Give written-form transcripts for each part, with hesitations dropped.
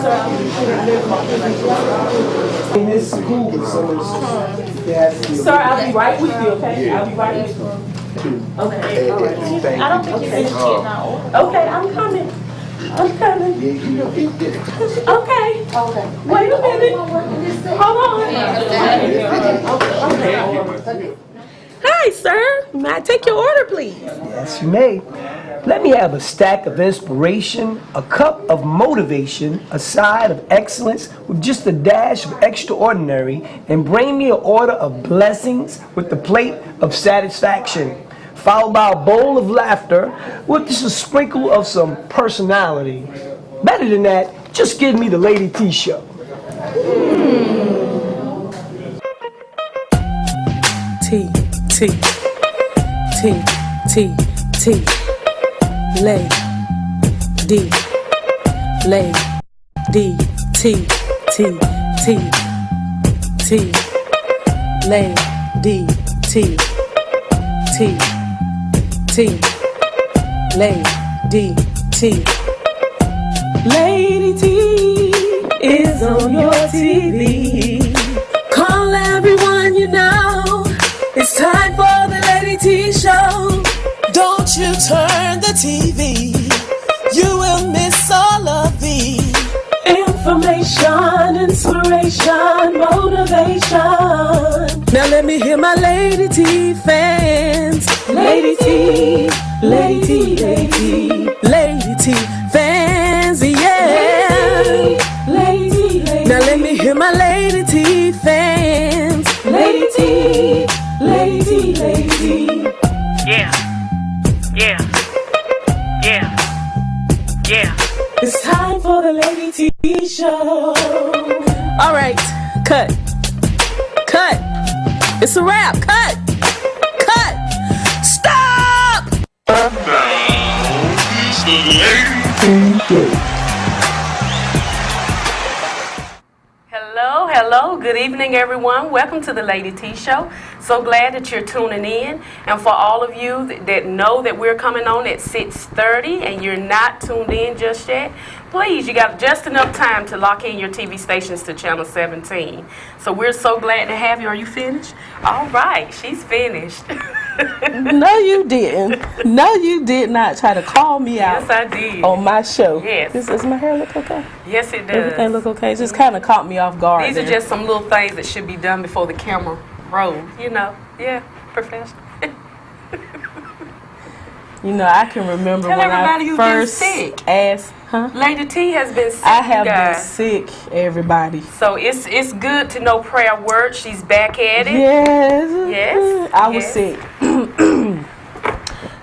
In this school, Sir, I'll be right with you, okay? I'll be right with you. Okay, all right. I don't think you finished getting our order. Okay, I'm coming. I'm coming. Okay. Wait a minute. Hold on. Hi, sir. May I take your order, please? yes, you may. Let me have a stack of inspiration, a cup of motivation, a side of excellence with just a dash of extraordinary, and bring me an order of blessings with the plate of satisfaction, followed by a bowl of laughter with just a sprinkle of some personality. Better than that, just give me the Lady T show. T, T, T, T, T. Lay, D, lay, D, T, T, T, T, lay, D, T, T, T, lay, D, T. Lady T is on your TV. Call everyone you know. It's time for the Lady T show. Don't you turn the TV, you will miss all of the information, inspiration, motivation. Now let me hear my Lady T fans. Lady T, Lady T, Lady T, Lady T fans, yeah. Lady T, Lady T. Now let me hear my Lady T fans. Lady T, Lady T, Lady T. Yeah. Yeah, yeah, yeah. It's time for the Lady T show. All right, cut. It's a wrap. Cut. Stop. Now, it's the Lady T show. Hello, good evening everyone. Welcome to the Lady T Show. So glad that you're tuning in. And for all of you that know that we're coming on at 6:30 and you're not tuned in just yet, please, you got just enough time to lock in your TV stations to channel 17. So we're so glad to have you. Are you finished? All right, she's finished. No, you didn't. No, you did not try to call me out. Yes, I did. On my show. Yes. Does my hair look okay? Yes, it does. Everything look okay? It just kind of caught me off guard. These are just some little things that should be done before the camera rolls, you know. Yeah, professional. You know, I can remember Tell when everybody I you've first been sick. asked, Lady T has been sick, I have you been guys. sick, everybody. So it's good to know prayer word. She's back at it. Yes. I was Yes. sick.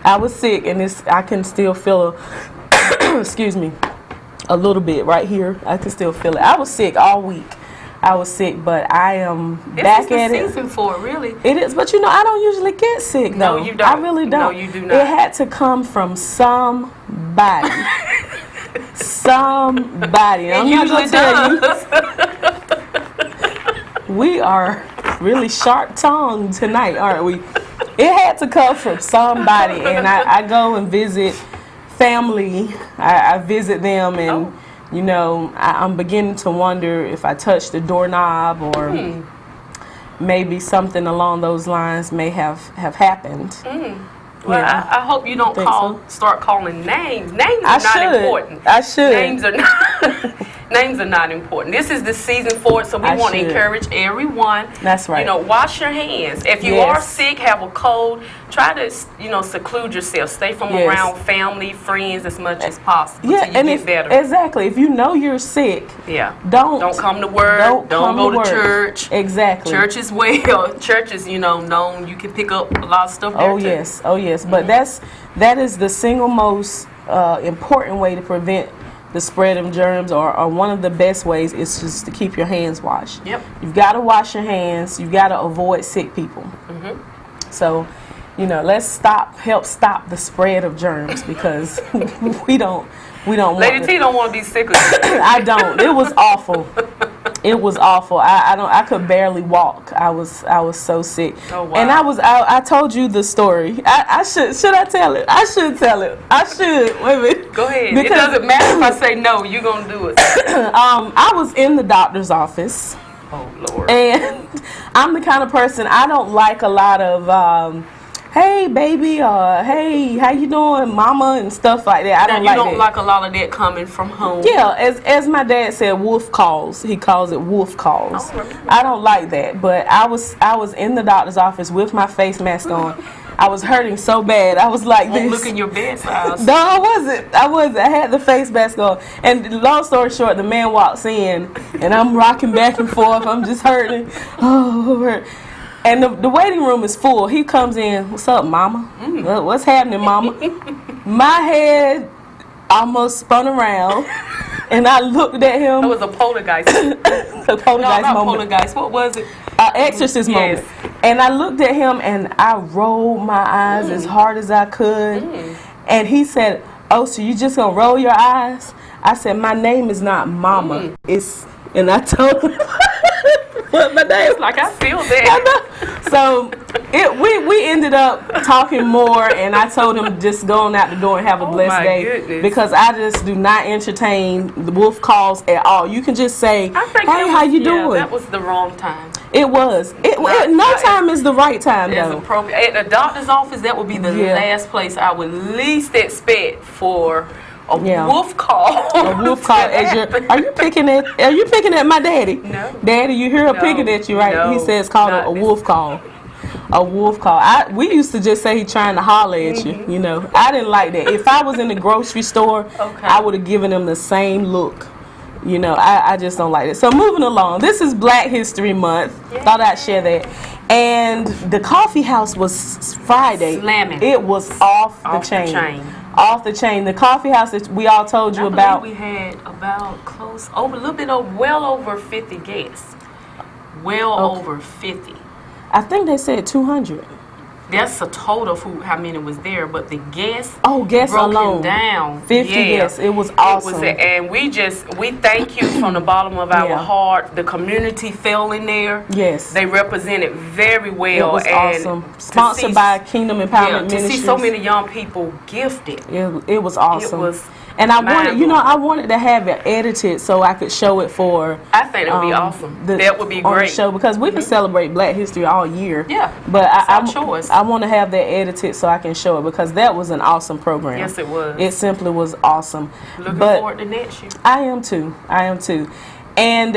I was sick, and I can still feel excuse me, a little bit right here. I can still feel it. I was sick all week. I was sick, but I am back at it. This is the season for it, really. It is, but you know, I don't usually get sick, though. No, you don't. I really don't. No, you do not. It had to come from somebody. Somebody. I'm not usually gonna tell does. you. We are really sharp-tongued tonight, aren't we? It had to come from somebody, and I go and visit family. I visit them, and you know, I'm beginning to wonder if I touched the doorknob or maybe something along those lines may have happened. Well, Yeah. I hope you don't start calling names. Names are not important. I should. Names are not. Names are not important. This is the season for it, so we want to encourage everyone. That's right. You know, wash your hands. If you are sick, have a cold, try to, you know, seclude yourself. Stay from around family, friends as much as possible until you get better. Exactly. If you know you're sick, don't come to work. Don't go to church. Exactly. Church is church is, you know, known. You can pick up a lot of stuff there too. Oh yes. But that is the single most important way to prevent the spread of germs, or one of the best ways is just to keep your hands washed. Yep. You've got to wash your hands. You've got to avoid sick people. So, you know, let's help stop the spread of germs, because we don't Lady T don't want to be sick with you. I don't. It was awful. It was awful. I could barely walk. I was so sick. Oh, wow. And I told you the story. I should I tell it? I should tell it. I should. Wait a minute. Go ahead. Because, it doesn't matter if I say no. You're gonna do it. I was in the doctor's office. Oh Lord. And I'm the kind of person, I don't like a lot of hey baby, or hey, how you doing, mama, and stuff like that. I don't like that. You don't like a lot of that coming from home. Yeah, as my dad said, wolf calls. He calls it wolf calls. I don't like that. But I was in the doctor's office with my face mask on. I was hurting so bad. I was like this. Look in your bedside. No, I wasn't. I had the face mask on. And long story short, the man walks in, and I'm rocking back and forth. I'm just hurting. Oh, hurt. And the waiting room is full. He comes in. What's up, mama? What's happening, mama? My head almost spun around, and I looked at him. It was a poltergeist. A poltergeist not moment. poltergeist. What was it? Exorcist Yes. moment. And I looked at him, and I rolled my eyes as hard as I could. And he said, "Oh, so you just gonna roll your eyes?" I said, "My name is not Mama. It's," and I told him what my name. It's like I feel that. So we ended up talking more, and I told him just going out the door and have a blessed my day, goodness. because I just do not entertain the wolf calls at all. You can just say, I think "Hey, how you doing?" That was the wrong time. It was. No time is the right time As though. appropriate. At the doctor's office, that would be the Yeah. last place I would least expect for a Yeah. wolf call. A wolf call as your. Are you picking at my daddy? No. Daddy, you hear her No. picking at you, right? No. He says call it Not a this- wolf call. A wolf call. We used to just say he trying to holler at you. You know, I didn't like that. If I was in the grocery store, Okay. I would have given him the same look. You know, I just don't like it. So moving along, this is Black History Month. Thought I'd share that. And the coffee house was Friday. Slamming. It was off the chain. Off the chain. The coffee house that we all told you I about. believe we had about a little bit of well over 50 guests. Well over 50. I think they said 200. That's a total of how many was there, but the guests Guests broken alone. down. 50 guests. It was awesome. And we thank you from the bottom of our Yeah. heart. The community fell in there. Yes. They represented very well. It was and awesome. to Sponsored see- by Kingdom Empowerment yeah, to Ministries. see so many young people gifted. It was awesome. It was and I mind-blowing. I wanted to have it edited so I could show it for. I think it would be awesome. That would be on the great. show, because we can celebrate Black History all year. Yeah, but our choice. I want to have that edited so I can show it, because that was an awesome program. Yes, it was. It simply was awesome. Looking but forward to next year. I am too. And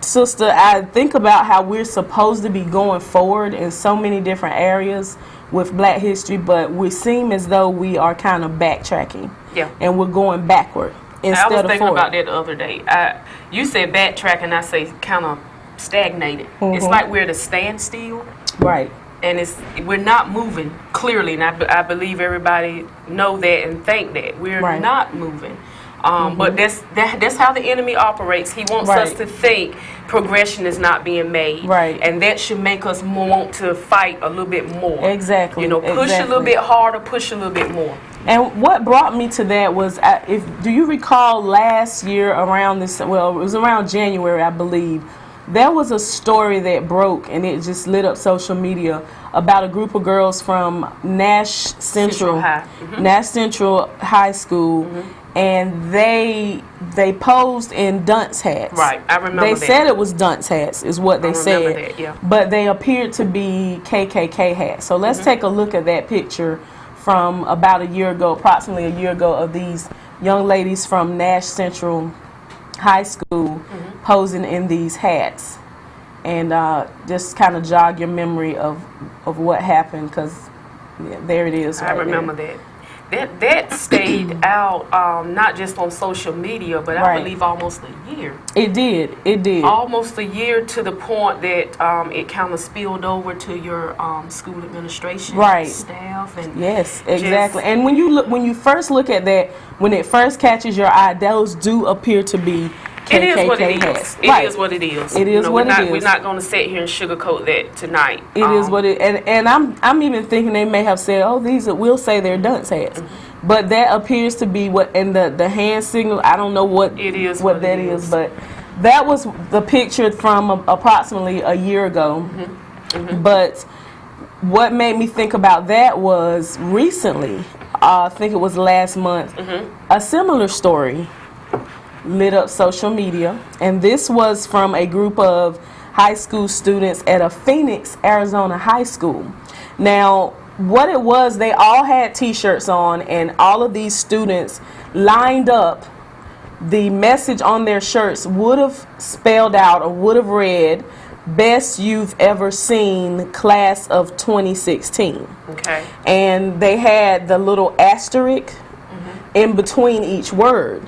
sister, I think about how we're supposed to be going forward in so many different areas with Black history, but we seem as though we are kind of backtracking. Yeah. And we're going backward instead I was of thinking forward. about that the other day. You said backtracking, I say kind of stagnated. It's like we're at a standstill. Right. And we're not moving clearly, and I believe everybody know that and think that we're Right. not moving. But that's how the enemy operates. He wants us Right. to think progression is not being made, Right. and that should make us want to fight a little bit more. Exactly. You know, push a little bit harder, push a little bit more. And what brought me to that was, do you recall last year around this? Well, it was around January, I believe. There was a story that broke, and it just lit up social media, about a group of girls from Nash Central High School, and they posed in dunce hats. Right, I remember They that. said it was dunce hats, is what they said. remember that, yeah. But they appeared to be KKK hats. So let's take a look at that picture from about a year ago, approximately a year ago, of these young ladies from Nash Central High School posing in these hats, and just kind of jog your memory of what happened, because there it is. I remember that stayed out, not just on social media, but I Right. believe almost a year. It did. Almost a year, to the point that it kind of spilled over to your school administration, Right. staff, and Yes, exactly. And when you first look at that, when it first catches your eye, those do appear to be it is what KKK it hats. is. It is what it is. It is what it is. We're not going to sit here and sugarcoat that tonight. It is what it, and I'm even thinking they may have said, oh, we'll say they're dunce hats, but that appears to be what, and the hand signal, I don't know what It is what what that it is, is. but That was the picture from approximately a year ago. But what made me think about that was recently, I think it was last month, a similar story lit up social media. And this was from a group of high school students at a Phoenix, Arizona high school. Now, what it was, they all had t-shirts on, and all of these students lined up. The message on their shirts would have spelled out or would have read, "Best you've ever seen, class of 2016." Okay. And they had the little asterisk in between each word.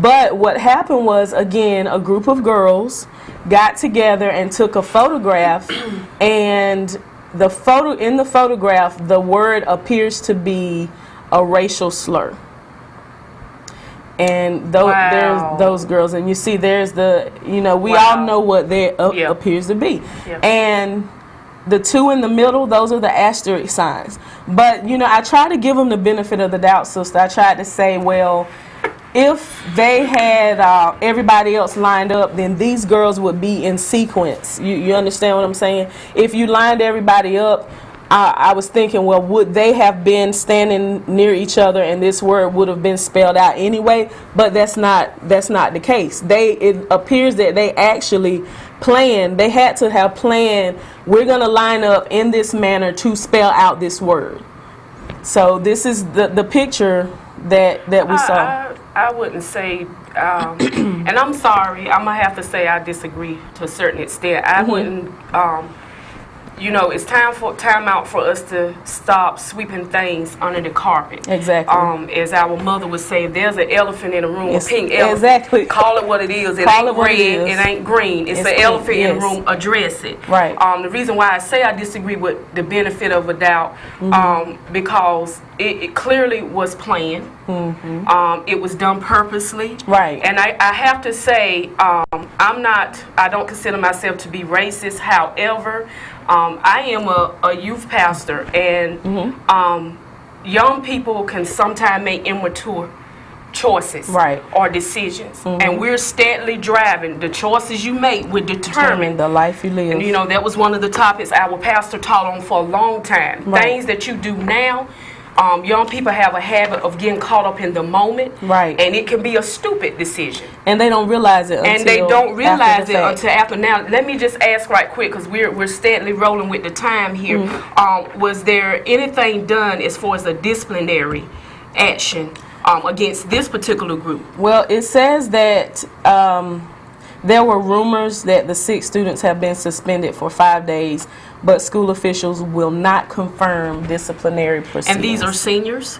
But what happened was, again, a group of girls got together and took a photograph, and in the photograph, the word appears to be a racial slur. And there's those girls, and you see there's the, we all know what there appears to be. And the two in the middle, those are the asterisk signs. But, I try to give them the benefit of the doubt, sister. I tried to say, well, if they had everybody else lined up, then these girls would be in sequence. You understand what I'm saying? If you lined everybody up, I was thinking, well, would they have been standing near each other and this word would have been spelled out anyway? But that's not the case. It appears that they actually planned. They had to have planned, we're going to line up in this manner to spell out this word. So this is the picture that we saw. I wouldn't say, and I'm sorry, I'm going to have to say I disagree to a certain extent. I wouldn't, it's time out for us to stop sweeping things under the carpet. Exactly. As our mother would say, if there's an elephant in the room, a pink elephant, exactly. Call it what it is. It ain't red, it ain't green. It's an elephant in the room, address it. Right. The reason why I say I disagree with the benefit of a doubt, because it clearly was planned. It was done purposely. Right. And I have to say, I don't consider myself to be racist. However, I am a youth pastor, and young people can sometimes make immature choices or decisions. And we're steadily driving. The choices you make will determine the life you live. And that was one of the topics our pastor taught on for a long time. Right. Things that you do now, young people have a habit of getting caught up in the moment. Right. And it can be a stupid decision. And they don't realize it until after now. Let me just ask right quick, because we're steadily rolling with the time here. Was there anything done as far as a disciplinary action against this particular group? Well, it says that there were rumors that the 6 students have been suspended for 5 days, but school officials will not confirm disciplinary proceedings. And these are seniors?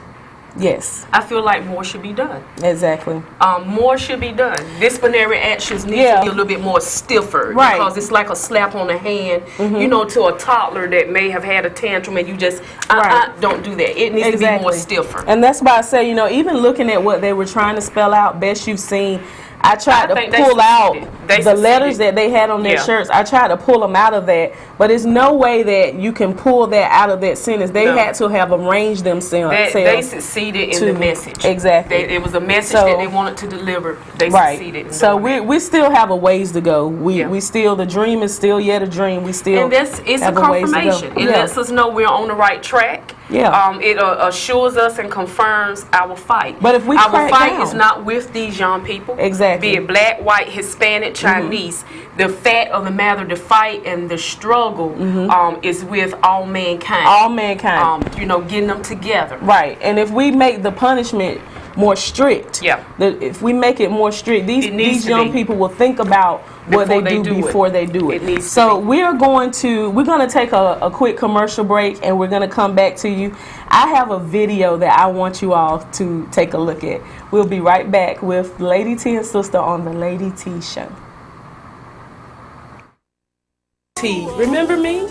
Yes. I feel like more should be done. Exactly. More should be done. Disciplinary actions need to be a little bit more stiffer. Right. Because it's like a slap on the hand, to a toddler that may have had a tantrum, and you just, don't do that. It needs to be more stiffer. And that's why I say, even looking at what they were trying to spell out, best you've seen, I tried to pull out the letters that they had on their shirts. I tried to pull them out of that, but there's no way that you can pull that out of that sentence. They had to have arranged themselves. They succeeded in the message. Exactly. It was a message that they wanted to deliver. They succeeded. So we still have a ways to go. We still, the dream is still yet a dream. We still it's a confirmation. It lets us know we're on the right track. It assures us and confirms our fight. But if we our fight is not with these young people. Exactly. Be it black, white, Hispanic, Chinese. The fact of the matter, the fight and the struggle is with all mankind. All mankind. Getting them together. Right. And if we make the punishment more strict, if we make it more strict, these young people will think about what they do before they do it. So we're going to take a quick commercial break, and we're going to come back to you. I have a video that I want you all to take a look at. We'll be right back with Lady T and Susta on the Lady T Show. T, remember me?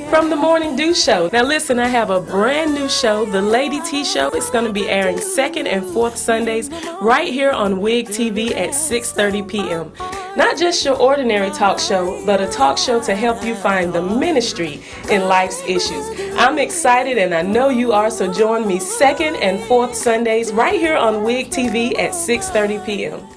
From the Morning Dew Show. Now listen, I have a brand new show, The Lady T Show. It's going to be airing 2nd and 4th Sundays right here on WIG TV at 6:30 p.m. Not just your ordinary talk show, but a talk show to help you find the ministry in life's issues. I'm excited, and I know you are, so join me 2nd and 4th Sundays right here on WIG TV at 6:30 p.m.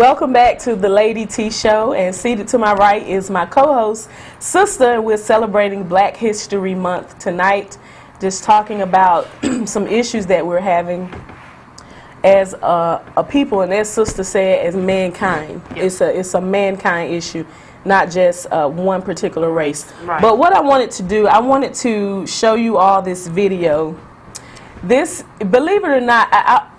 Welcome back to the Lady T Show, and seated to my right is my co-host, Susta, and we're celebrating Black History Month tonight, just talking about some issues that we're having as a people, and as Susta said, as mankind. Yep. It's a mankind issue, not just one particular race. Right. But what I wanted to do, I wanted to show you all this video. This, believe it or not,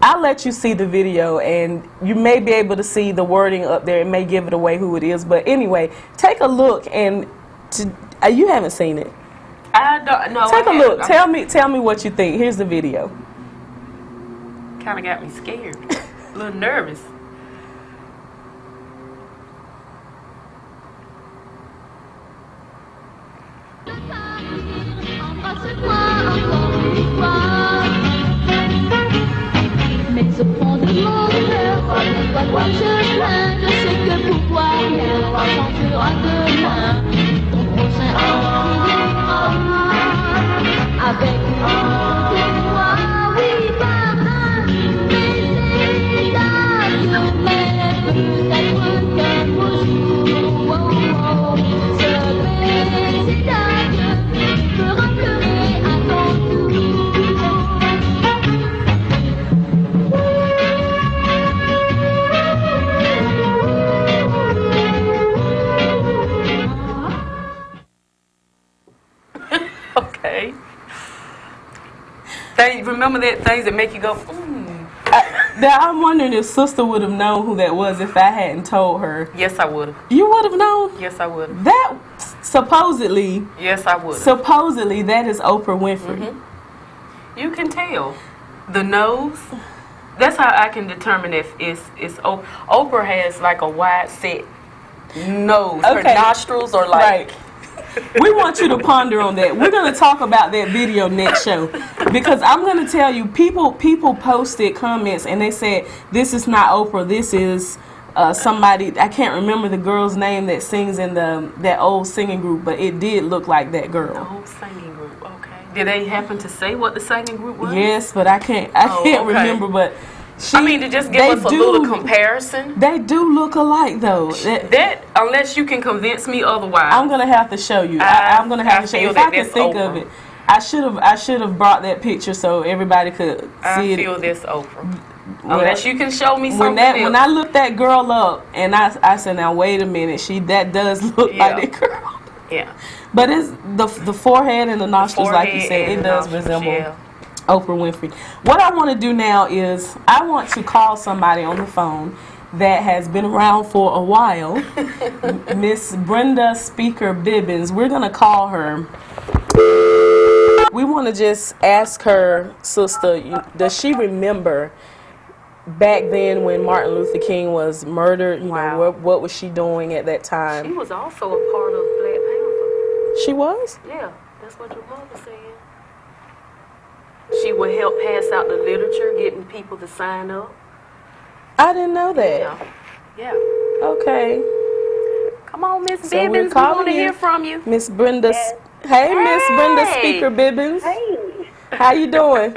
I'll let you see the video, and you may be able to see the wording up there. It may give it away who it is, but anyway, take a look. And you haven't seen it. I don't know. Take a look. Tell me what you think. Here's the video. Kind of got me scared, a little nervous. Mais au fond de mon cœur, toi je plains, je sais que pour toi rien ne changera demain. Ton prochain avec moi, oui demain, mais c'est adieu, mais peut-être qu'un beau jour, ce petit adieu fera pleurer à ton tour. Okay. Remember that things that make you go, I'm wondering if Sister would have known who that was if I hadn't told her. Yes, I would have. You would have known? Yes, I would have. That, supposedly. Yes, I would have. Supposedly, that is Oprah Winfrey. Mm-hmm. You can tell. The nose. That's how I can determine if it's Oprah. Oprah has like a wide set nose. Okay. Her nostrils are like... Right. We want you to ponder on that. We're going to talk about that video next show, because I'm going to tell you, people posted comments and they said, this is not Oprah, this is somebody, I can't remember the girl's name that sings in that old singing group, but it did look like that girl. The old singing group, okay. Did they happen to say what the singing group was? Yes, but I can't remember, but... to just give us a little comparison. They do look alike, though. That unless you can convince me otherwise. I'm gonna have to show you. I'm gonna have to show you. If I can think of it, I should have brought that picture so everybody could see it. I feel this Oprah. Unless you can show me something else. When I looked that girl up, and I said, now wait a minute, that does look like that girl. Yeah. But it's the forehead and the nostrils, like you said, it does resemble Oprah Winfrey. What I want to do now is I want to call somebody on the phone that has been around for a while, Miss Brenda Speaker Bibbins. We're going to call her. We want to just ask her, Sister, does she remember back then when Martin Luther King was murdered? You know, what was she doing at that time? She was also a part of Black Panther. She was? Yeah, that's what your mother said. She would help pass out the literature, getting people to sign up. I didn't know that. Yeah. Okay. Come on, Miss Bibbins. We want to hear from you. Miss Brenda. Yes. Hey, Miss Brenda Speaker Bibbins. Hey. How you doing?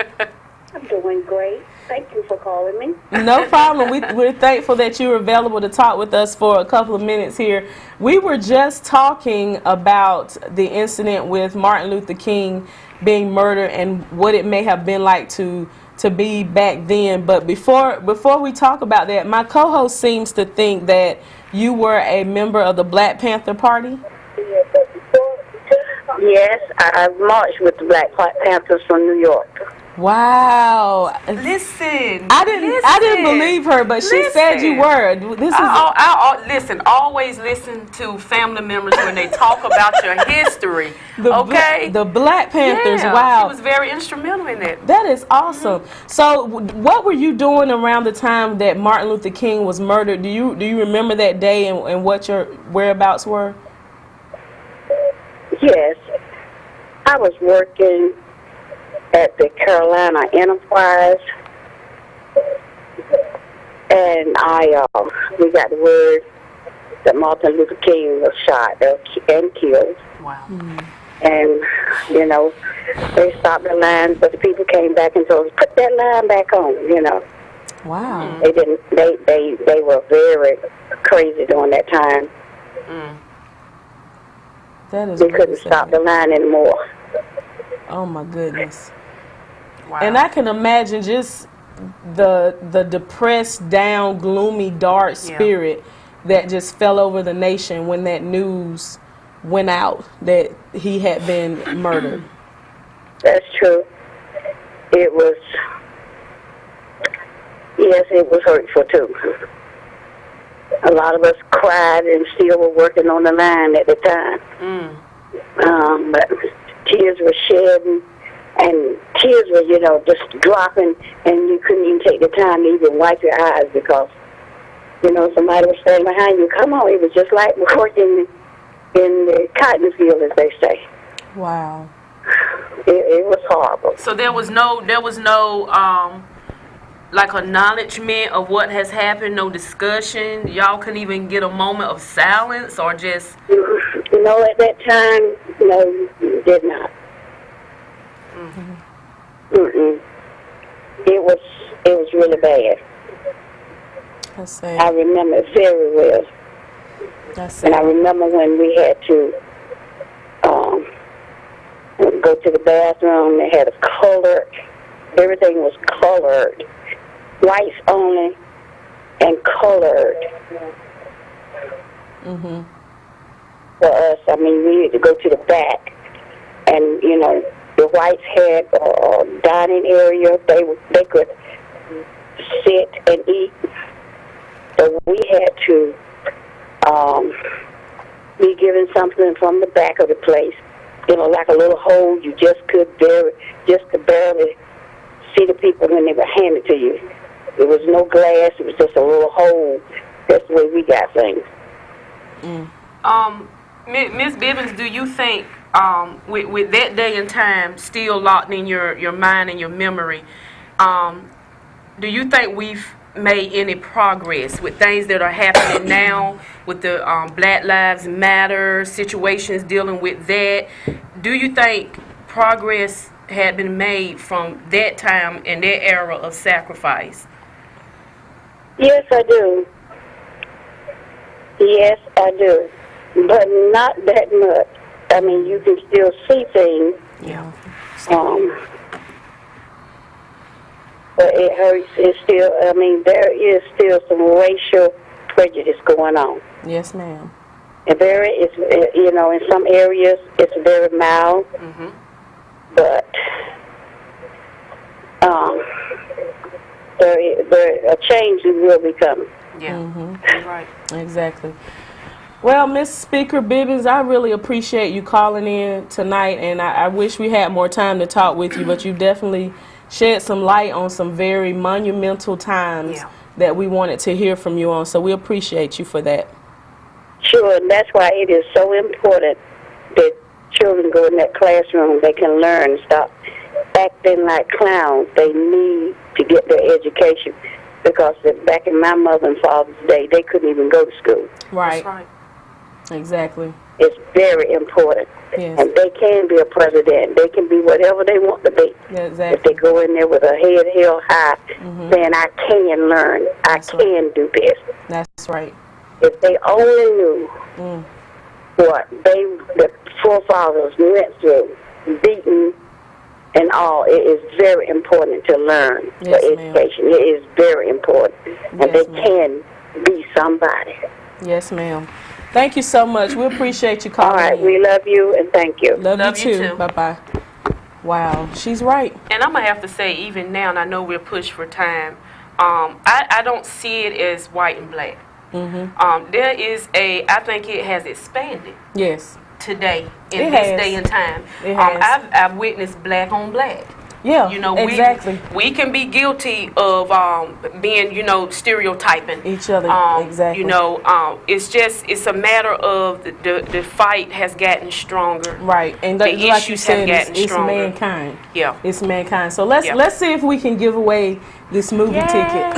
I'm doing great. Thank you for calling me. No problem. We're thankful that you were available to talk with us for a couple of minutes here. We were just talking about the incident with Martin Luther King being murdered and what it may have been like to be back then. But before we talk about that, my co-host seems to think that you were a member of the Black Panther Party. Yes, I marched with the Black Panthers from New York. Wow. Listen. I didn't believe her, but she said you were. Listen, always listen to family members when they talk about your history. The Black Panthers, wow. She was very instrumental in that. That is awesome. Mm-hmm. So what were you doing around the time that Martin Luther King was murdered? Do you remember that day and what your whereabouts were? Yes. I was working at the Carolina Enterprise, and we got the word that Martin Luther King was shot and killed. Wow. Mm-hmm. And, you know, they stopped the line, but the people came back and told us, put that line back on, you know. Wow. They didn't. They were very crazy during that time. That is. They couldn't stop the line anymore. Oh my goodness. Wow. And I can imagine just the depressed, down, gloomy, dark spirit that just fell over the nation when that news went out that he had been murdered. That's true. It was. Yes, it was hurtful too. A lot of us cried and still were working on the line at the time. But tears were shedding, and tears were, just dropping, and you couldn't even take the time to even wipe your eyes because, somebody was standing behind you. Come on, it was just like working in the cotton field, as they say. Wow. It was horrible. So there was no like acknowledgement of what has happened, no discussion. Y'all couldn't even get a moment of silence or just. No, at that time, no, you did not. It was really bad. That's sad. I remember it very well. That's And I sad. remember when we had to go to the bathroom. They had a colored. Everything was colored, whites only, and colored. For us, I mean, we had to go to the back, and the whites had a dining area. They could sit and eat, so we had to be given something from the back of the place. Like a little hole. You just could barely see the people when they were handed to you. There was no glass. It was just a little hole. That's the way we got things. Miss Bibbins, do you think with that day and time still locked in your mind and your memory, do you think we've made any progress with things that are happening now with the Black Lives Matter situations dealing with that? Do you think progress had been made from that time and that era of sacrifice? Yes, I do. Yes, I do. But not that much. I mean, you can still see things. Yeah. But it hurts. It's still, I mean, there is still some racial prejudice going on. Yes, ma'am. And in some areas, it's very mild. But a change will be coming. Yeah. Right. Exactly. Well, Miss Speaker Bibbins, I really appreciate you calling in tonight, and I wish we had more time to talk with you, but you definitely shed some light on some very monumental times that we wanted to hear from you on, so we appreciate you for that. Sure, and that's why it is so important that children go in that classroom. They can learn and stop acting like clowns. They need to get their education because back in my mother and father's day, they couldn't even go to school. Right. That's right. Exactly. It's very important. Yes. And they can be a president. They can be whatever they want to be. Yeah, exactly. If they go in there with a head held high, saying, I can learn, I can do this. That's right. If they only knew what the forefathers went through, beaten and all, it is very important to learn for education. It is very important. And they can be somebody. Yes, ma'am. Thank you so much. We appreciate you calling. All right, we love you and thank you. Love you too. Bye-bye. Wow, she's right. And I'm going to have to say, even now, and I know we're pushed for time, I don't see it as white and black. There is I think it has expanded. Yes. Today, in this day and time. It has. I've witnessed black on black. Yeah, exactly. We can be guilty of being, stereotyping each other. Exactly. It's a matter of the fight has gotten stronger. Right, and the like issues you said, have gotten it's stronger. mankind. Yeah, it's mankind. So let's see if we can give away this movie ticket.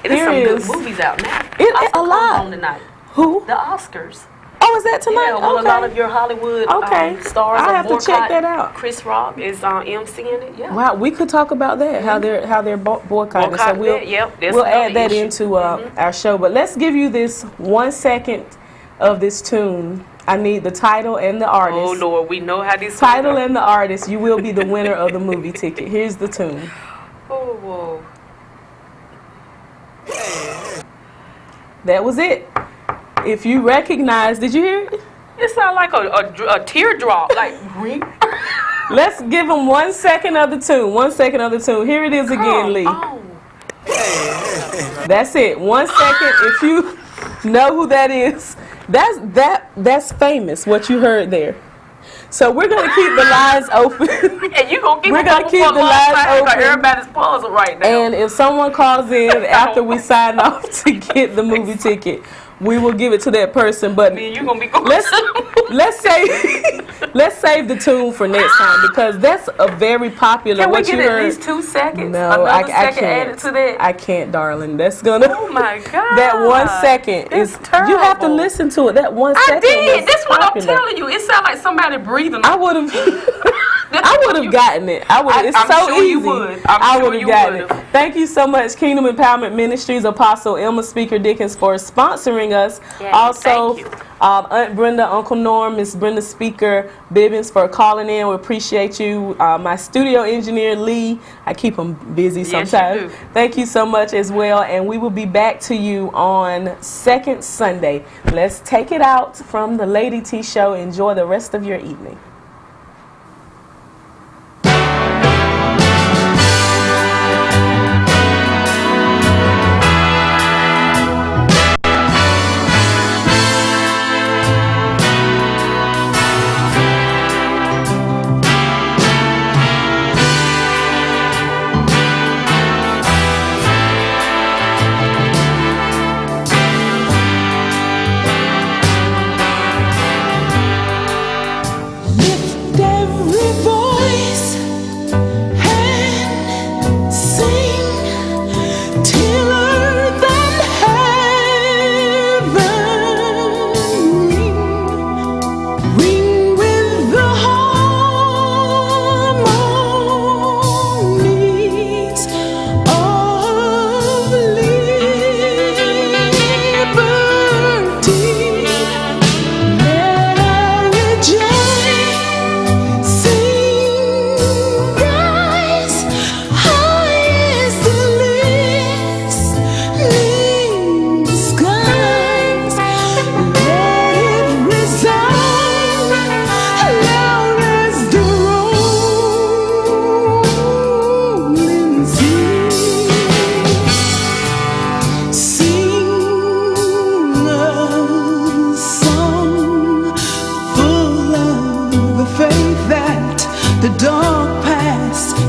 There's some good movies out now. A lot on tonight. Who? The Oscars. Oh, is that tonight? Yeah, well, okay. a lot of your Hollywood stars. I have to check boycott. that out. Chris Rock is emceeing it. Yeah. Wow, we could talk about that. How they're boycotting. So we'll add that into our show. But let's give you this 1 second of this tune. I need the title and the artist. Oh Lord, we know how this title and the artist. You will be the winner of the movie ticket. Here's the tune. Oh whoa. That was it. If you recognize, did you hear it? It sounds like a teardrop, like. Let's give them 1 second of the tune. 1 second of the tune. Here it is again, Lee. Oh. That's it. 1 second. If you know who that is, that's famous. What you heard there. So we're gonna keep the lines open. And you gonna keep we're gonna keep the lines open. Everybody's puzzled right now. And if someone calls in after we sign off to get the movie ticket, we will give it to that person. But you gonna be going let's save the tune for next time because that's a very popular. Can we what get you at heard, least 2 seconds? No, Another I second can't. added to that. I can't, darling. That's gonna. Oh my God. That 1 second is. Terrible. You have to listen to it. That 1 second. I did. That's what popular. I'm telling you. It sounds like somebody breathing. I would have. I would have gotten it. It's I'm so sure easy. You would. I would have gotten it. Thank you so much, Kingdom Empowerment Ministries, Apostle Emma Speaker Dickens, for sponsoring us. Yes, also, thank you. Aunt Brenda, Uncle Norm, Miss Brenda Speaker Bibbins for calling in. We appreciate you. My studio engineer, Lee. I keep him busy sometimes. Yes, you do. Thank you so much as well. And we will be back to you on second Sunday. Let's take it out from the Lady T Show. Enjoy the rest of your evening.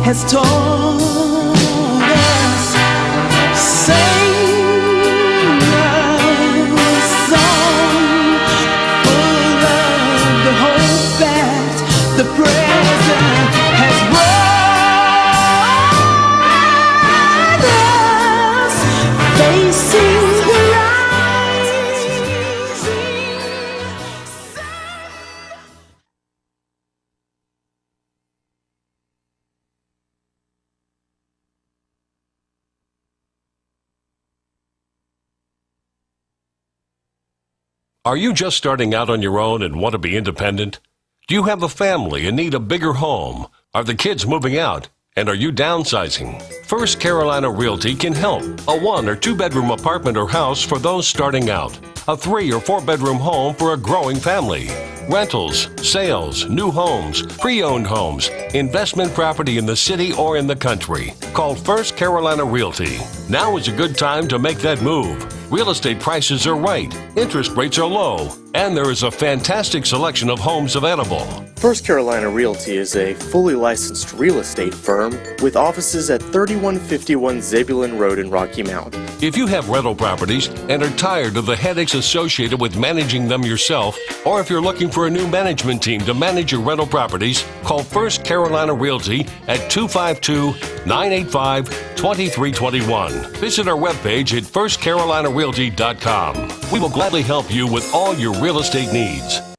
has taught us. Sing a song full of the hope that the present has brought us, facing the rising sun. Are you just starting out on your own and want to be independent? Do you have a family and need a bigger home? Are the kids moving out? And are you downsizing? First Carolina Realty can help. A 1 or 2 bedroom apartment or house for those starting out. A 3 or 4 bedroom home for a growing family. Rentals, sales, new homes, pre-owned homes, investment property in the city or in the country. Call First Carolina Realty. Now is a good time to make that move. Real estate prices are right, interest rates are low, and there is a fantastic selection of homes available. First Carolina Realty is a fully licensed real estate firm with offices at 3151 Zebulon Road in Rocky Mount. If you have rental properties and are tired of the headaches associated with managing them yourself, or if you're looking for a new management team to manage your rental properties, call First Carolina Realty at 252-985-2321. Visit our webpage at firstcarolinarealty.com. We will gladly help you with all your real estate needs.